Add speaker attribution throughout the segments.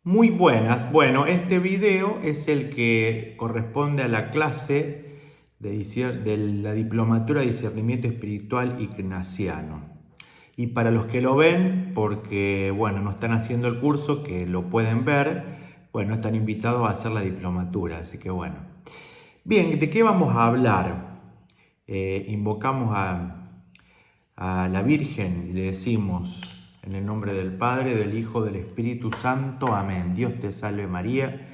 Speaker 1: Muy buenas. Bueno, este video es el que corresponde a la clase de la Diplomatura de Discernimiento Espiritual Ignaciano. Y para los que lo ven, porque bueno, no están haciendo el curso, que lo pueden ver, bueno, están invitados a hacer la diplomatura, así que bueno. Bien, ¿de qué vamos a hablar? Invocamos a la Virgen y le decimos, en el nombre del Padre, del Hijo, del Espíritu Santo, amén. Dios te salve María,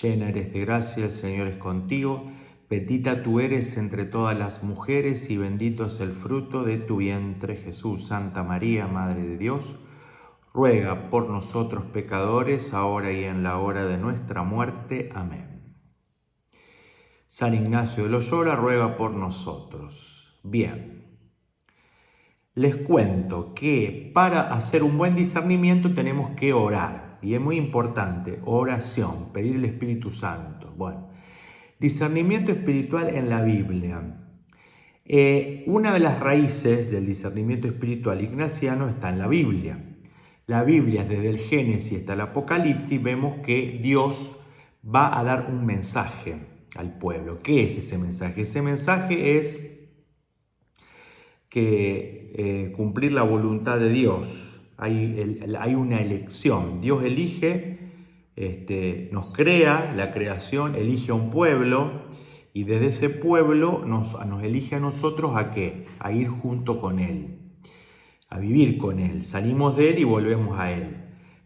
Speaker 1: llena eres de gracia, el Señor es contigo, bendita tú eres entre todas las mujeres y bendito es el fruto de tu vientre Jesús. Santa María, Madre de Dios, ruega por nosotros pecadores, ahora y en la hora de nuestra muerte. Amén. San Ignacio de Loyola ruega por nosotros. Bien. Les cuento que para hacer un buen discernimiento tenemos que orar. Y es muy importante, oración, pedir el Espíritu Santo. Bueno, discernimiento espiritual en la Biblia. Una de las raíces del discernimiento espiritual ignaciano está en la Biblia. La Biblia, desde el Génesis hasta el Apocalipsis, vemos que Dios va a dar un mensaje al pueblo. ¿Qué es ese mensaje? Ese mensaje es que cumplir la voluntad de Dios. Hay una elección. Dios elige, nos crea la creación, elige a un pueblo y desde ese pueblo nos elige a nosotros ¿a qué? A ir junto con Él, a vivir con Él. Salimos de Él y volvemos a Él.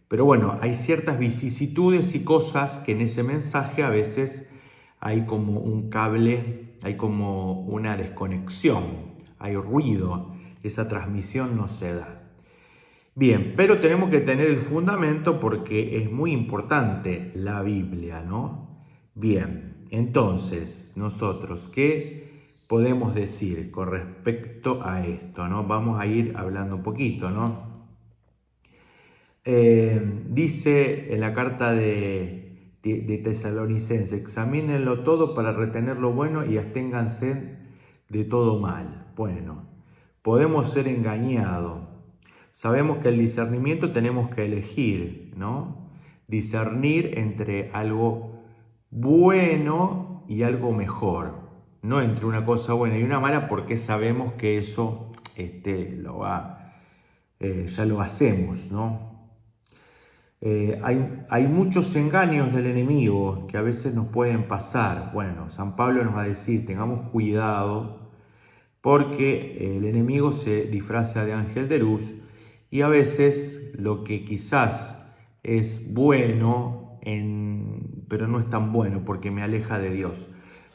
Speaker 1: Pero bueno, hay ciertas vicisitudes y cosas que en ese mensaje a veces hay como un cable, hay como una desconexión, hay ruido, esa transmisión no se da. Bien, pero tenemos que tener el fundamento porque es muy importante la Biblia, ¿no? Bien, entonces nosotros, ¿qué podemos decir con respecto a esto, ¿no? Vamos a ir hablando un poquito, ¿no? Dice en la carta de Tesalonicenses, examínenlo todo para retener lo bueno y absténganse de todo mal. Bueno, podemos ser engañados. Sabemos que el discernimiento tenemos que elegir, ¿no? Discernir entre algo bueno y algo mejor. No entre una cosa buena y una mala porque sabemos que eso ya lo hacemos, ¿no? Hay muchos engaños del enemigo que a veces nos pueden pasar. Bueno, San Pablo nos va a decir, tengamos cuidado porque el enemigo se disfraza de ángel de luz y a veces lo que quizás es bueno, pero no es tan bueno porque me aleja de Dios.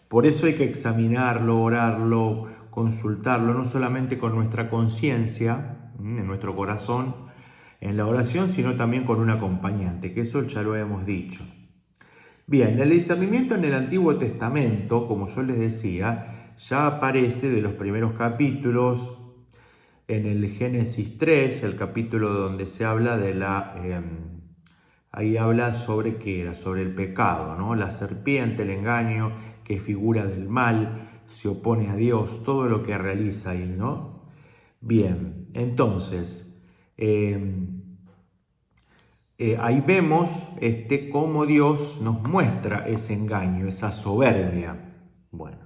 Speaker 1: Por eso hay que examinarlo, orarlo, consultarlo, no solamente con nuestra conciencia, en nuestro corazón, en la oración, sino también con un acompañante, que eso ya lo hemos dicho. Bien, el discernimiento en el Antiguo Testamento, como yo les decía, ya aparece de los primeros capítulos, en el Génesis 3, el capítulo donde se habla de ahí habla sobre qué era, sobre el pecado, ¿no? La serpiente, el engaño, que es figura del mal, se opone a Dios, todo lo que realiza ahí, ¿no? Bien, entonces, ahí vemos cómo Dios nos muestra ese engaño, esa soberbia. Bueno,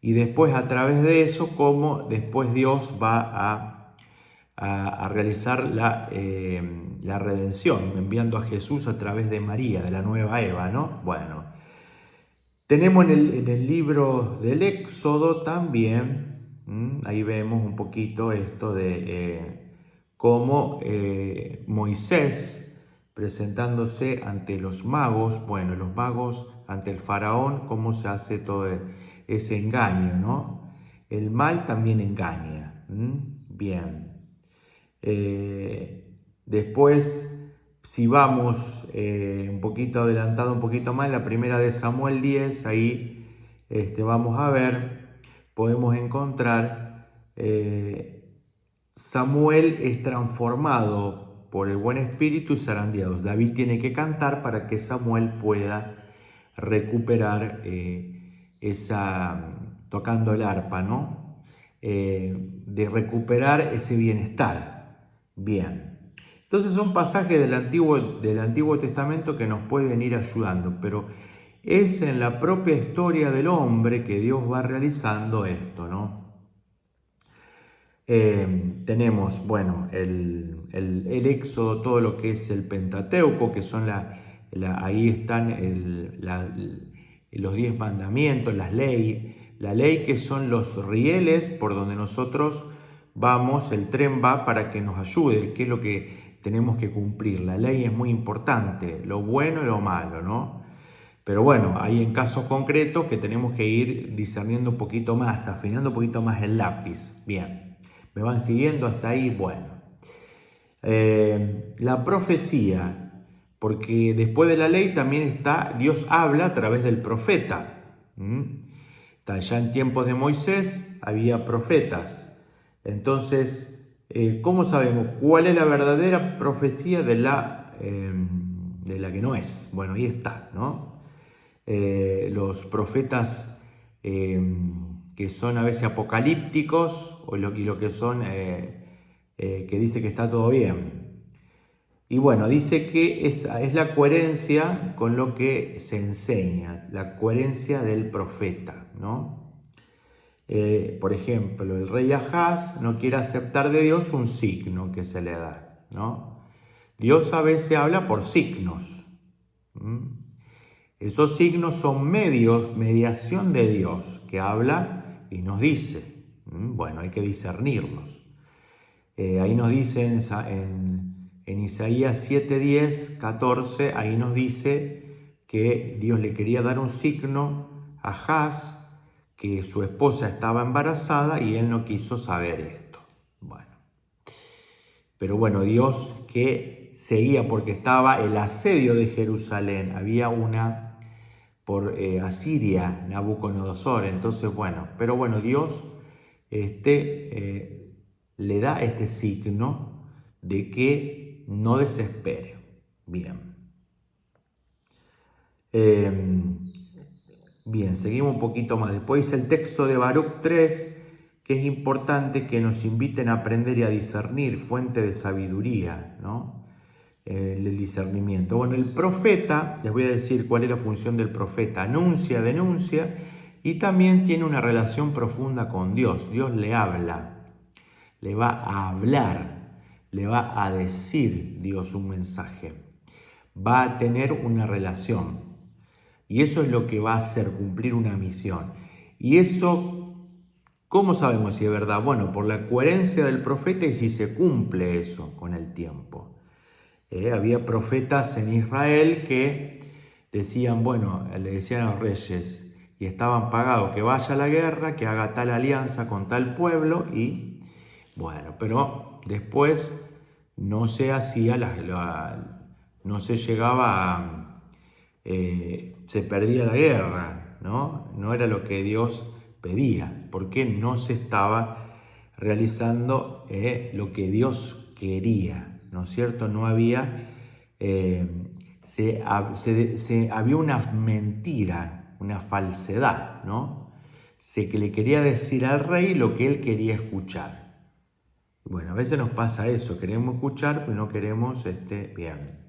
Speaker 1: y después a través de eso, cómo después Dios va a realizar la redención, enviando a Jesús a través de María, de la nueva Eva, ¿no? Bueno, tenemos en el libro del Éxodo también, ahí vemos un poquito esto de cómo Moisés presentándose ante los magos, bueno, los magos ante el faraón, cómo se hace todo ese engaño, ¿no? El mal también engaña. Bien. Después, si vamos un poquito adelantado, un poquito más, la primera de Samuel 10, ahí vamos a ver, podemos encontrar Samuel es transformado por el buen espíritu y zarandeados. David tiene que cantar para que Samuel pueda recuperar tocando el arpa, ¿no? De recuperar ese bienestar. Bien. Entonces son pasajes del Antiguo Testamento que nos pueden ir ayudando, pero es en la propia historia del hombre que Dios va realizando esto, ¿no? Tenemos, bueno, el Éxodo, todo lo que es el Pentateuco, que son ahí están los 10 mandamientos, la ley que son los rieles por donde nosotros vamos, el tren va para que nos ayude, qué es lo que tenemos que cumplir. La ley es muy importante, lo bueno y lo malo, ¿no? Pero bueno, hay en casos concretos que tenemos que ir discerniendo un poquito más, afinando un poquito más el lápiz. Bien. ¿Me van siguiendo hasta ahí? Bueno. La profecía, porque después de la ley también está, Dios habla a través del profeta. Ya en tiempos de Moisés había profetas. Entonces, ¿cómo sabemos cuál es la verdadera profecía de la que no es? Bueno, ahí está, ¿no? Los profetas que son a veces apocalípticos y lo que son que dice que está todo bien. Y bueno, dice que es la coherencia con lo que se enseña, la coherencia del profeta, ¿no? Por ejemplo, el rey Ahaz no quiere aceptar de Dios un signo que se le da, ¿no? Dios a veces habla por signos. Esos signos son mediación de Dios que habla y nos dice. Bueno, hay que discernirlos. Ahí nos dice en Isaías 7, 10, 14, ahí nos dice que Dios le quería dar un signo a Ahaz, que su esposa estaba embarazada y él no quiso saber esto. Bueno, pero bueno, Dios que seguía porque estaba el asedio de Jerusalén, había por Asiria, Nabucodonosor, entonces bueno, pero bueno, Dios le da este signo de que no desespere. Bien. Bien, seguimos un poquito más. Después dice el texto de Baruch 3, que es importante que nos inviten a aprender y a discernir, fuente de sabiduría, ¿no? El discernimiento. Bueno, el profeta, les voy a decir cuál es la función del profeta, anuncia, denuncia y también tiene una relación profunda con Dios. Dios le habla, le va a hablar, le va a decir Dios un mensaje, va a tener una relación y eso es lo que va a hacer cumplir una misión. Y eso, ¿cómo sabemos si es verdad? Bueno, por la coherencia del profeta y si se cumple eso con el tiempo. Había profetas en Israel que decían, bueno, le decían a los reyes y estaban pagados que vaya a la guerra, que haga tal alianza con tal pueblo y bueno, pero después no se hacía, no se llegaba a, se perdía la guerra, ¿no? No era lo que Dios pedía, porque no se estaba realizando lo que Dios quería, ¿no es cierto? No había, había una mentira, una falsedad, ¿no? Que le quería decir al rey lo que él quería escuchar. Bueno, a veces nos pasa eso, queremos escuchar, pero no queremos bien.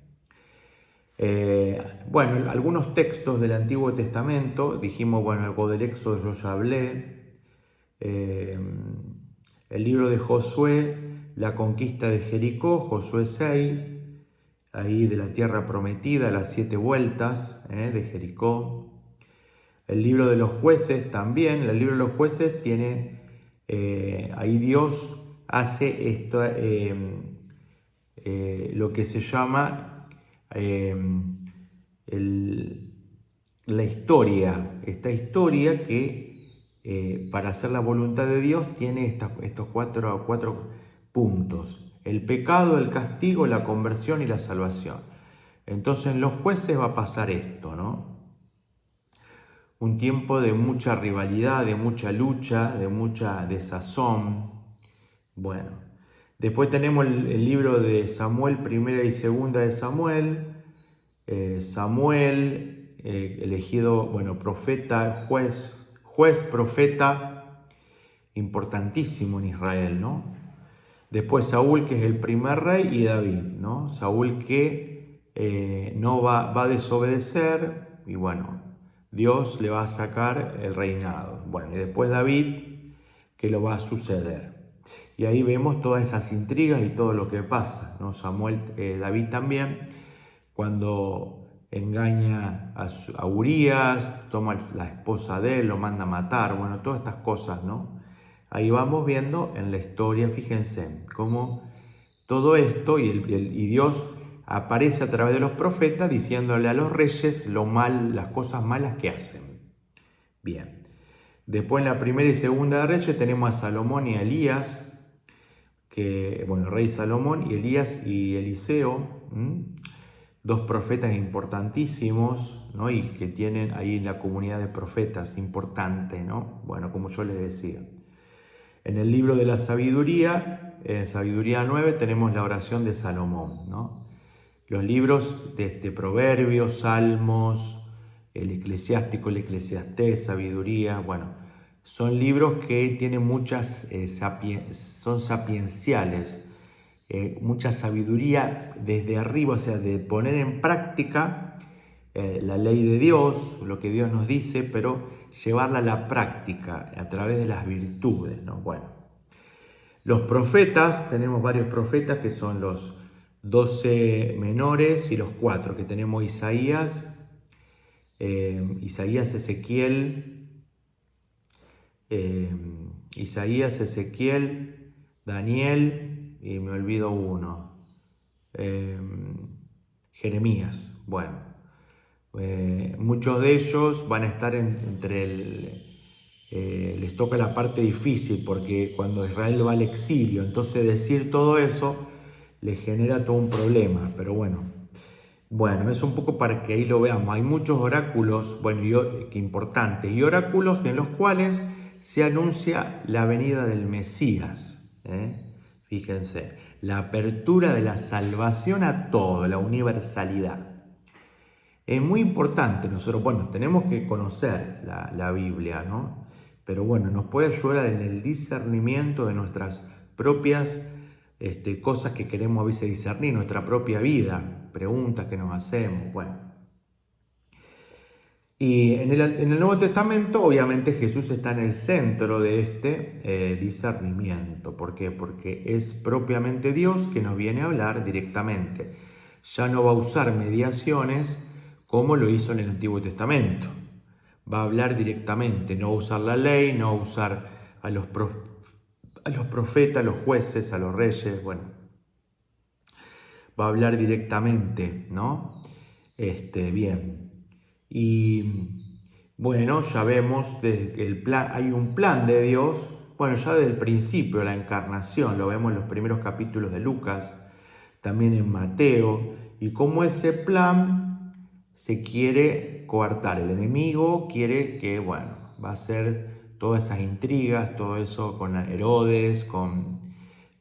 Speaker 1: Bueno, algunos textos del Antiguo Testamento, dijimos, bueno, algo del Éxodo yo ya hablé, el libro de Josué, la conquista de Jericó, Josué 6, ahí de la tierra prometida, las 7 vueltas de Jericó. El libro de los jueces también, el libro de los jueces tiene, ahí Dios hace esto, lo que se llama la historia, esta historia que para hacer la voluntad de Dios tiene estos cuatro puntos: el pecado, el castigo, la conversión y la salvación. Entonces en los jueces va a pasar esto, ¿no? Un tiempo de mucha rivalidad, de mucha lucha, de mucha desazón. Bueno, después tenemos el libro de Samuel, primera y segunda de Samuel. Samuel, elegido, bueno, profeta, juez, profeta, importantísimo en Israel, ¿no? Después Saúl, que es el primer rey, y David, ¿no? Saúl que no va a desobedecer y bueno, Dios le va a sacar el reinado. Bueno, y después David, que lo va a suceder. Y ahí vemos todas esas intrigas y todo lo que pasa, ¿no? David también, cuando engaña a Urías, toma la esposa de él, lo manda a matar, bueno, todas estas cosas, ¿no? Ahí vamos viendo en la historia, fíjense, cómo todo esto y Dios aparece a través de los profetas diciéndole a los reyes las cosas malas que hacen. Bien. Después en la primera y segunda de Reyes tenemos a Salomón y a Elías, el rey Salomón y Elías y Eliseo, dos profetas importantísimos, ¿no? Y que tienen ahí en la comunidad de profetas importante, ¿no? Bueno, como yo les decía. En el libro de la sabiduría, Sabiduría 9, tenemos la oración de Salomón, ¿no? Los libros de Proverbios, Salmos, el Eclesiástico, el Eclesiastés, Sabiduría, bueno, son libros que tienen son sapienciales, mucha sabiduría desde arriba, o sea, de poner en práctica la ley de Dios, lo que Dios nos dice, pero llevarla a la práctica a través de las virtudes, ¿no? Bueno, los profetas, tenemos varios profetas que son los 12 menores y los 4, que tenemos Isaías, Ezequiel, Daniel, y me olvido uno, Jeremías. Bueno, muchos de ellos van a estar les toca la parte difícil, porque cuando Israel va al exilio, entonces decir todo eso les genera todo un problema, pero bueno, es un poco para que ahí lo veamos. Hay muchos oráculos, que importantes, y oráculos en los cuales se anuncia la venida del Mesías. Fíjense, la apertura de la salvación a todo, la universalidad. Es muy importante, nosotros, tenemos que conocer la Biblia, ¿no? Pero nos puede ayudar en el discernimiento de nuestras propias cosas que queremos a veces discernir, nuestra propia vida, preguntas que nos hacemos, Y en el Nuevo Testamento, obviamente, Jesús está en el centro de este discernimiento. ¿Por qué? Porque es propiamente Dios que nos viene a hablar directamente. Ya no va a usar mediaciones como lo hizo en el Antiguo Testamento. Va a hablar directamente, no va a usar la ley, no va a usar a los profetas, a los jueces, a los reyes, va a hablar directamente, ¿no? Bien. Y ya vemos que hay un plan de Dios, ya desde el principio, la encarnación, lo vemos en los primeros capítulos de Lucas, también en Mateo, y cómo ese plan se quiere coartar. El enemigo quiere que, va a hacer todas esas intrigas, todo eso con Herodes, con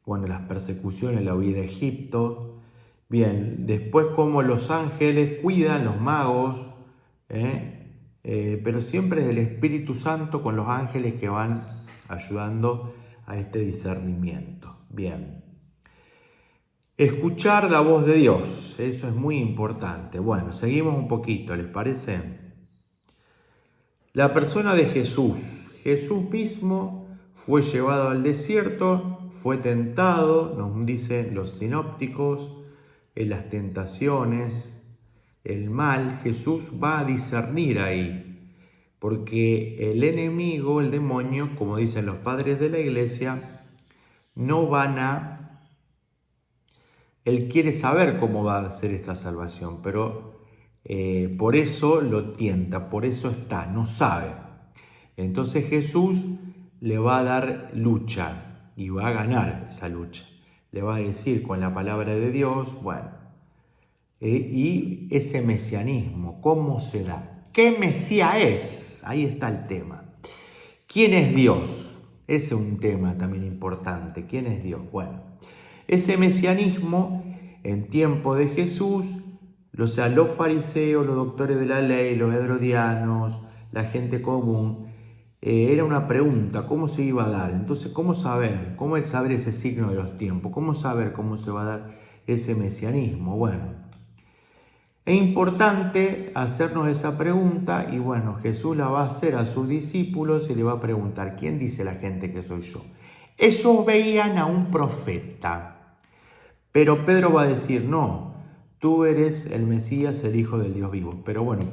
Speaker 1: las persecuciones, la huida de Egipto. Bien, después como los ángeles cuidan, los magos, pero siempre es el Espíritu Santo con los ángeles que van ayudando a este discernimiento. Bien. Escuchar la voz de Dios, eso es muy importante. Seguimos un poquito, ¿les parece? La persona de Jesús. Jesús mismo fue llevado al desierto, fue tentado, nos dicen los sinópticos, en las tentaciones, el mal. Jesús va a discernir ahí, porque el enemigo, el demonio, como dicen los padres de la iglesia, él quiere saber cómo va a ser esta salvación, pero por eso lo tienta, por eso está, no sabe. Entonces Jesús le va a dar lucha y va a ganar esa lucha. Le va a decir con la palabra de Dios, y ese mesianismo, ¿cómo se da? ¿Qué Mesías es? Ahí está el tema. ¿Quién es Dios? Ese es un tema también importante. ¿Quién es Dios? Ese mesianismo en tiempo de Jesús, los fariseos, los doctores de la ley, los herodianos, la gente común, era una pregunta, ¿cómo se iba a dar? Entonces, ¿cómo saber? ¿Cómo es saber ese signo de los tiempos? ¿Cómo saber cómo se va a dar ese mesianismo? Bueno, es importante hacernos esa pregunta y bueno, Jesús la va a hacer a sus discípulos y le va a preguntar, ¿quién dice la gente que soy yo? Ellos veían a un profeta, pero Pedro va a decir, no, tú eres el Mesías, el Hijo del Dios vivo. Pero bueno,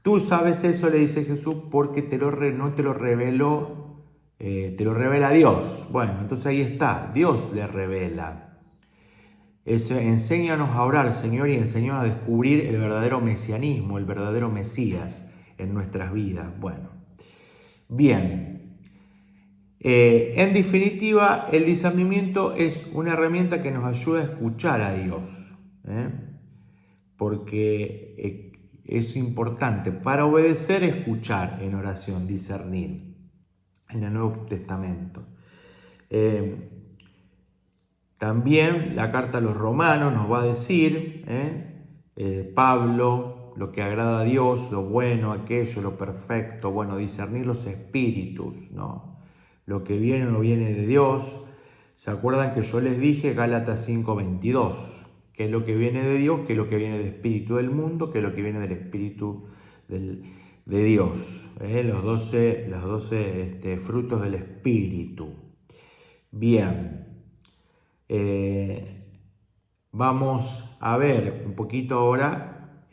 Speaker 1: tú sabes eso, le dice Jesús, porque no te lo reveló, te lo revela Dios. Bueno, entonces ahí está, Dios le revela. Enséñanos a orar, Señor, y enséñanos a descubrir el verdadero mesianismo, el verdadero Mesías en nuestras vidas. Bueno, bien. En definitiva, el discernimiento es una herramienta que nos ayuda a escuchar a Dios, porque es importante para obedecer, escuchar en oración, discernir en el Nuevo Testamento. También la carta a los romanos nos va a decir, Pablo, lo que agrada a Dios, lo bueno, aquello, lo perfecto, bueno, discernir los espíritus, ¿no? Lo que viene o no viene de Dios. ¿Se acuerdan que yo les dije, Gálatas 5:22, qué es lo que viene de Dios, qué es lo que viene del espíritu del mundo, qué es lo que viene del espíritu de Dios? Los 12 frutos del espíritu. Bien. Vamos a ver un poquito ahora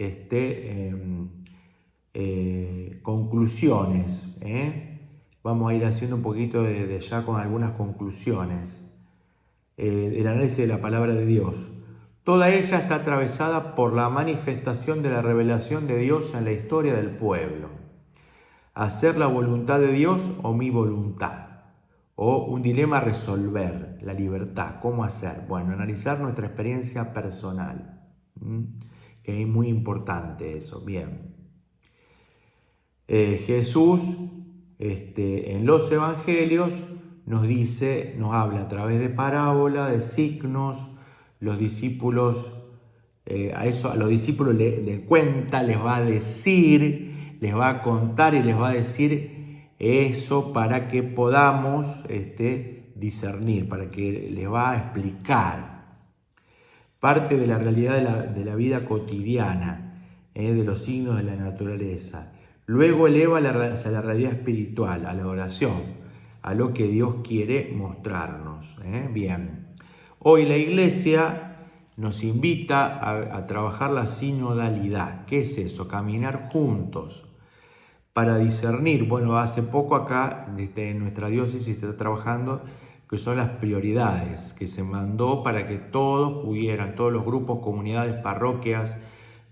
Speaker 1: conclusiones. Vamos a ir haciendo un poquito de ya con algunas conclusiones del análisis de la palabra de Dios. Toda ella está atravesada por la manifestación de la revelación de Dios en la historia del pueblo. Hacer la voluntad de Dios o mi voluntad. O un dilema a resolver, la libertad, ¿cómo hacer? Bueno, analizar nuestra experiencia personal, que es muy importante eso, bien. Jesús en los evangelios nos habla a través de parábola, de signos, los discípulos, a los discípulos les cuenta, les va a decir, les va a contar y les va a decir eso para que podamos discernir, para que les va a explicar parte de la realidad de la vida cotidiana, de los signos de la naturaleza. Luego eleva hacia la realidad espiritual, a la oración, a lo que Dios quiere mostrarnos. Bien, hoy la Iglesia nos invita a trabajar la sinodalidad. ¿Qué es eso? Caminar juntos para discernir. Bueno, hace poco acá en nuestra diócesis se está trabajando que son las prioridades que se mandó para que todos pudieran, todos los grupos, comunidades, parroquias,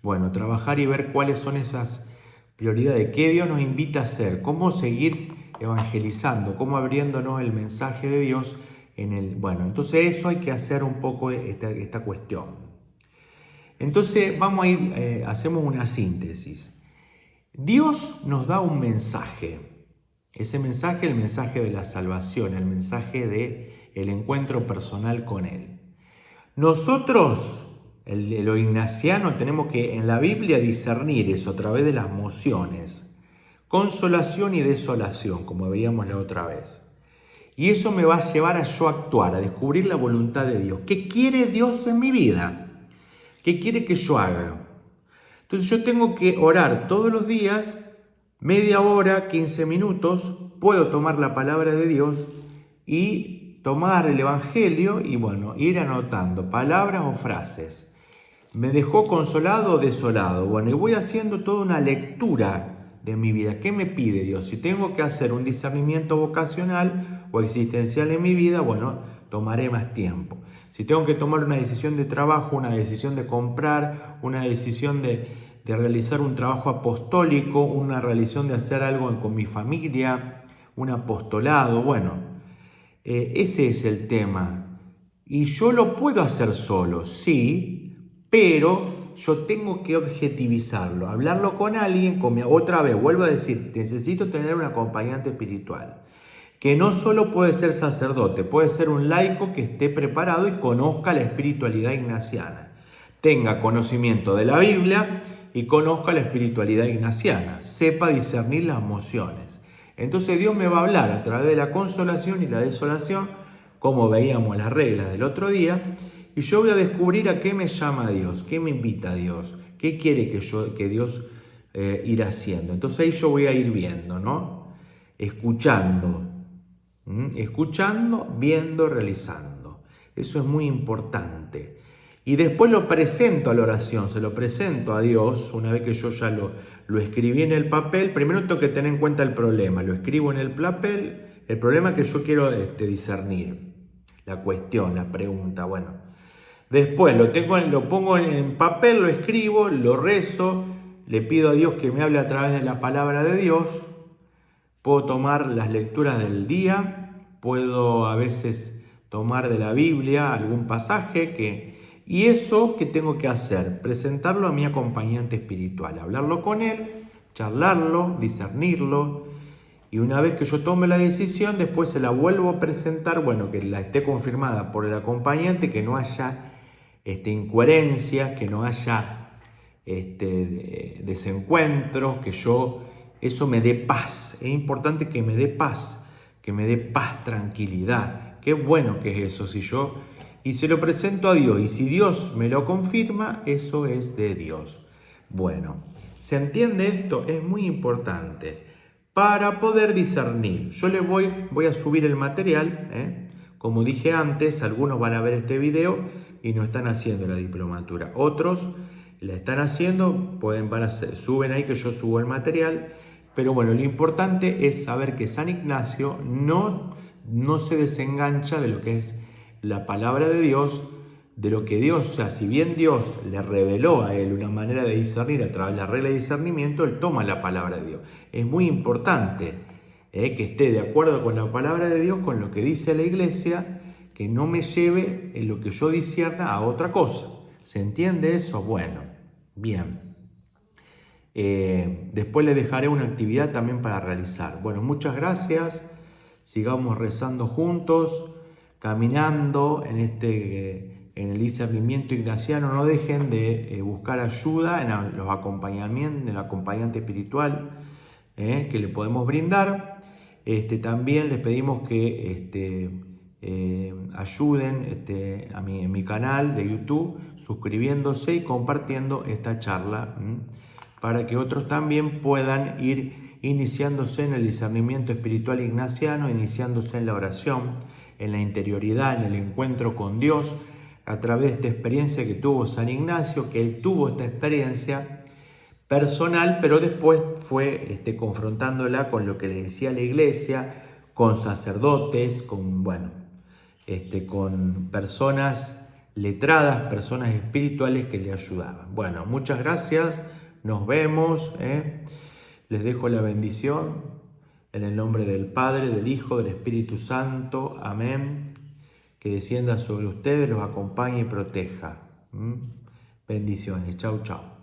Speaker 1: bueno, trabajar y ver cuáles son esas prioridades, qué Dios nos invita a hacer, cómo seguir evangelizando, cómo abriéndonos el mensaje de Dios bueno, entonces eso hay que hacer un poco esta cuestión. Entonces vamos a ir, hacemos una síntesis. Dios nos da un mensaje, ese mensaje, el mensaje de la salvación, el mensaje del encuentro personal con Él. Nosotros, lo ignaciano, tenemos que en la Biblia discernir eso a través de las mociones, consolación y desolación, como veíamos la otra vez. Y eso me va a llevar a yo actuar, a descubrir la voluntad de Dios. ¿Qué quiere Dios en mi vida? ¿Qué quiere que yo haga? Entonces yo tengo que orar todos los días, media hora, 15 minutos, puedo tomar la palabra de Dios y tomar el Evangelio y bueno, ir anotando palabras o frases. ¿Me dejó consolado o desolado? Bueno, y voy haciendo toda una lectura de mi vida. ¿Qué me pide Dios? Si tengo que hacer un discernimiento vocacional o existencial en mi vida, bueno, tomaré más tiempo. Si tengo que tomar una decisión de trabajo, una decisión de comprar, una decisión de realizar un trabajo apostólico, una realización de hacer algo con mi familia, un apostolado, bueno, ese es el tema. Y yo lo puedo hacer solo, sí, pero yo tengo que objetivizarlo, hablarlo con alguien, otra vez, vuelvo a decir, necesito tener un acompañante espiritual. Que no solo puede ser sacerdote, puede ser un laico que esté preparado y conozca la espiritualidad ignaciana. Tenga conocimiento de la Biblia y conozca la espiritualidad ignaciana. Sepa discernir las emociones. Entonces Dios me va a hablar a través de la consolación y la desolación, como veíamos las reglas del otro día, y yo voy a descubrir a qué me llama Dios, qué me invita a Dios, qué quiere que Dios ir haciendo. Entonces ahí yo voy a ir viendo, ¿no? Escuchando, viendo, realizando. Eso es muy importante. Y después lo presento a la oración, se lo presento a Dios, una vez que yo ya lo escribí en el papel. Primero tengo que tener en cuenta el problema, lo escribo en el papel, el problema que yo quiero discernir, la cuestión, la pregunta, bueno. Después lo pongo en papel, lo escribo, lo rezo, le pido a Dios que me hable a través de la palabra de Dios. Puedo tomar las lecturas del día, puedo a veces tomar de la Biblia algún pasaje y eso que tengo que hacer, presentarlo a mi acompañante espiritual, hablarlo con él, charlarlo, discernirlo, y una vez que yo tome la decisión, después se la vuelvo a presentar, bueno, que la esté confirmada por el acompañante, que no haya incoherencias, que no haya desencuentros, eso me dé paz. Es importante que me dé paz, tranquilidad. Qué bueno que es eso, y se lo presento a Dios, y si Dios me lo confirma, eso es de Dios. Bueno, ¿se entiende esto? Es muy importante para poder discernir. Yo voy a subir el material, como dije antes, algunos van a ver este video y no están haciendo la diplomatura. Otros la están haciendo, suben ahí que yo subo el material. Pero bueno, lo importante es saber que San Ignacio no se desengancha de lo que es la palabra de Dios, de lo que Dios, o sea, si bien Dios le reveló a él una manera de discernir a través de la regla de discernimiento, él toma la palabra de Dios. Es muy importante que esté de acuerdo con la palabra de Dios, con lo que dice la Iglesia, que no me lleve en lo que yo discierna a otra cosa. ¿Se entiende eso? Bueno, bien. Después les dejaré una actividad también para realizar. Bueno, muchas gracias. Sigamos rezando juntos, caminando en el discernimiento ignaciano. No dejen de buscar ayuda en los acompañamientos, en el acompañante espiritual que le podemos brindar. También les pedimos que ayuden en mi canal de YouTube, suscribiéndose y compartiendo esta charla, para que otros también puedan ir iniciándose en el discernimiento espiritual ignaciano, iniciándose en la oración, en la interioridad, en el encuentro con Dios, a través de esta experiencia que tuvo San Ignacio, que él tuvo esta experiencia personal, pero después fue confrontándola con lo que le decía la Iglesia, con sacerdotes, con personas letradas, personas espirituales que le ayudaban. Bueno, muchas gracias, nos vemos. Les dejo la bendición en el nombre del Padre, del Hijo, del Espíritu Santo. Amén. Que descienda sobre ustedes, los acompañe y proteja. Bendiciones. Chau, chau.